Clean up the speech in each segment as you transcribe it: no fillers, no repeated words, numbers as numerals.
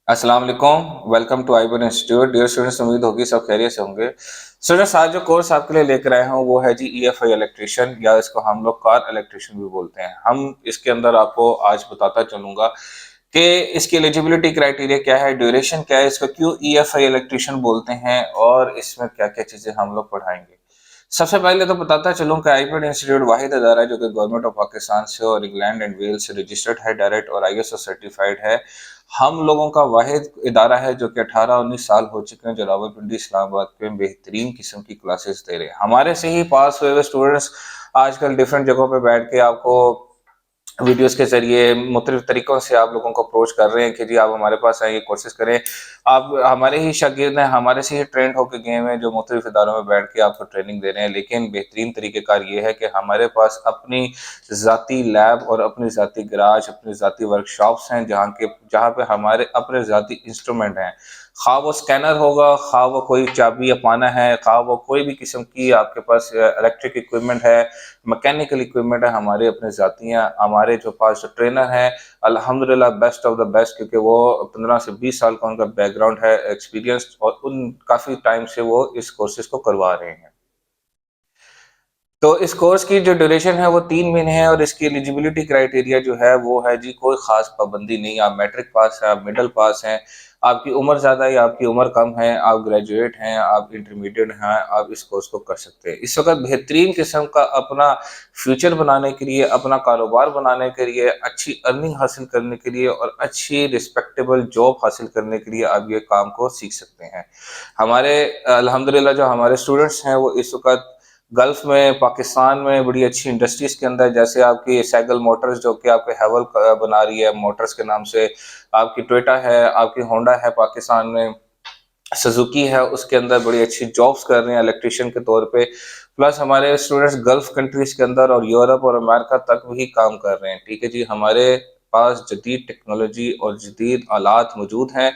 अस्सलाम वालेकुम। Welcome to आईबन इंस्टीट्यूट। डियर स्टूडेंट्स, उम्मीद होगी सब खैरियत से होंगे। स्टूडेंट्स, आज जो कोर्स आपके लिए लेकर आए हैं वो है जी ईएफआई इलेक्ट्रिशियन, या इसको हम लोग कार इलेक्ट्रिशियन भी बोलते हैं। हम इसके अंदर आपको आज बताता चलूंगा कि इसकी एलिजिबिलिटी क्राइटेरिया क्या है, ड्यूरेशन क्या है, इसको क्यों ईएफआई इलेक्ट्रिशियन बोलते हैं और इसमें क्या क्या चीजें हम लोग पढ़ाएंगे। सबसे पहले तो बताता चलूं कि आईबन इंस्टीट्यूट वाहिद अदारा है जो कि गवर्नमेंट ऑफ पाकिस्तान से और इंग्लैंड एंड वेल्स से रजिस्टर्ड है, डायरेक्ट और आईएसओ सर्टिफाइड है। हम लोगों का वाहिद इदारा है जो कि 18-19 साल हो चुके हैं, जो रावलपिंडी इस्लामाबाद में बेहतरीन किस्म की क्लासेस दे रहे हैं। हमारे से ही पास हुए स्टूडेंट्स आजकल डिफरेंट जगहों पे बैठ के आपको वीडियोस के जरिए मुख्तलिफ तरीकों से आप लोगों को अप्रोच कर रहे हैं कि जी आप हमारे पास आइए, कोर्सेज करें। आप हमारे ही शागिर्द हैं, हमारे से ही ट्रेंड होकर गए हैं, जो मुख्तलिफ इदारों में बैठ के आपको ट्रेनिंग दे रहे हैं। लेकिन बेहतरीन तरीक़ेकार ये है कि हमारे पास अपनी ज़ाती लैब और अपनी ज़ाती गराज, अपनी ज़ाती वर्कशॉप्स हैं, जहाँ पे हमारे अपने ज़ाती इंस्ट्रूमेंट हैं। खा वो स्कैनर होगा, खा वो कोई चाबी या पाना है, खा वो कोई भी किस्म की आपके पास इलेक्ट्रिक इक्विपमेंट है, मैकेनिकल इक्विपमेंट है, हमारे अपने ज़ाती हैं। हमारे जो पास जो ट्रेनर हैं अल्हम्दुलिल्लाह बेस्ट ऑफ द बेस्ट, क्योंकि वो 15 से 20 साल का उनका बैकग्राउंड है, एक्सपीरियंस, और उन काफ़ी टाइम से वो इस कोर्सेज को करवा रहे हैं। तो इस कोर्स की जो ड्यूरेशन है वो 3 महीने है, और इसकी एलिजिबिलिटी क्राइटेरिया जो है वो है जी कोई ख़ास पाबंदी नहीं। आप मैट्रिक पास हैं, आप मिडल पास हैं, आपकी उम्र ज़्यादा है या आपकी उम्र कम है, आप ग्रेजुएट हैं, आप इंटरमीडिएट हैं, आप इस कोर्स को कर सकते हैं। इस वक़्त बेहतरीन किस्म का अपना फ्यूचर बनाने के लिए, अपना कारोबार बनाने के लिए, अच्छी अर्निंग हासिल करने के लिए और अच्छी रिस्पेक्टेबल जॉब हासिल करने के लिए आप ये काम को सीख सकते हैं। हमारे अल्हम्दुलिल्लाह जो हमारे स्टूडेंट्स हैं वो इस वक़्त गल्फ में, पाकिस्तान में बड़ी अच्छी इंडस्ट्रीज के अंदर, जैसे आपकी सैगल मोटर्स जो कि आपके हैवल बना रही है मोटर्स के नाम से, आपकी टोयोटा है, आपकी होंडा है पाकिस्तान में, सुजुकी है, उसके अंदर बड़ी अच्छी जॉब्स कर रहे हैं इलेक्ट्रिशियन के तौर पे। प्लस हमारे स्टूडेंट्स गल्फ कंट्रीज के अंदर और यूरोप और अमेरिका तक भी काम कर रहे हैं। ठीक है जी, हमारे पास जदीद टेक्नोलॉजी और जदीद आलात मौजूद हैं।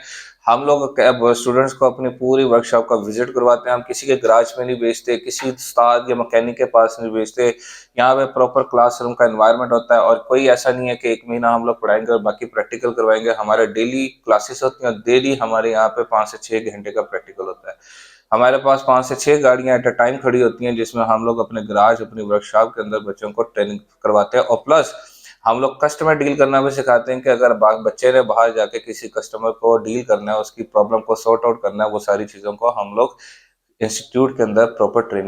हम लोग स्टूडेंट्स को अपनी पूरी वर्कशॉप का विजिट करवाते हैं। हम किसी के गराज में नहीं भेजते, किसी उस्ताद या मैकेनिक के पास नहीं भेजते। यहाँ पे प्रॉपर क्लासरूम का एनवायरनमेंट होता है, और कोई ऐसा नहीं है कि 1 महीना हम लोग पढ़ाएंगे और बाकी प्रैक्टिकल करवाएंगे। हमारे डेली क्लासेस होती हैं, और डेली हमारे यहाँ पे 5 से 6 घंटे का प्रैक्टिकल होता है। हमारे पास 5 से 6 गाड़ियाँ एट अ टाइम खड़ी होती हैं, जिसमें हम लोग अपने गराज, अपनी वर्कशॉप के अंदर बच्चों को ट्रेनिंग करवाते हैं। और प्लस हम लोग कस्टमर डील करना भी सिखाते हैं कि अगर बच्चे ने बाहर जाके किसी कस्टमर को डील करना है, उसकी प्रॉब्लम को सॉर्ट आउट करना है, वो सारी चीज़ों को हम लोग इंस्टीट्यूट के अंदर प्रॉपर ट्रेनिंग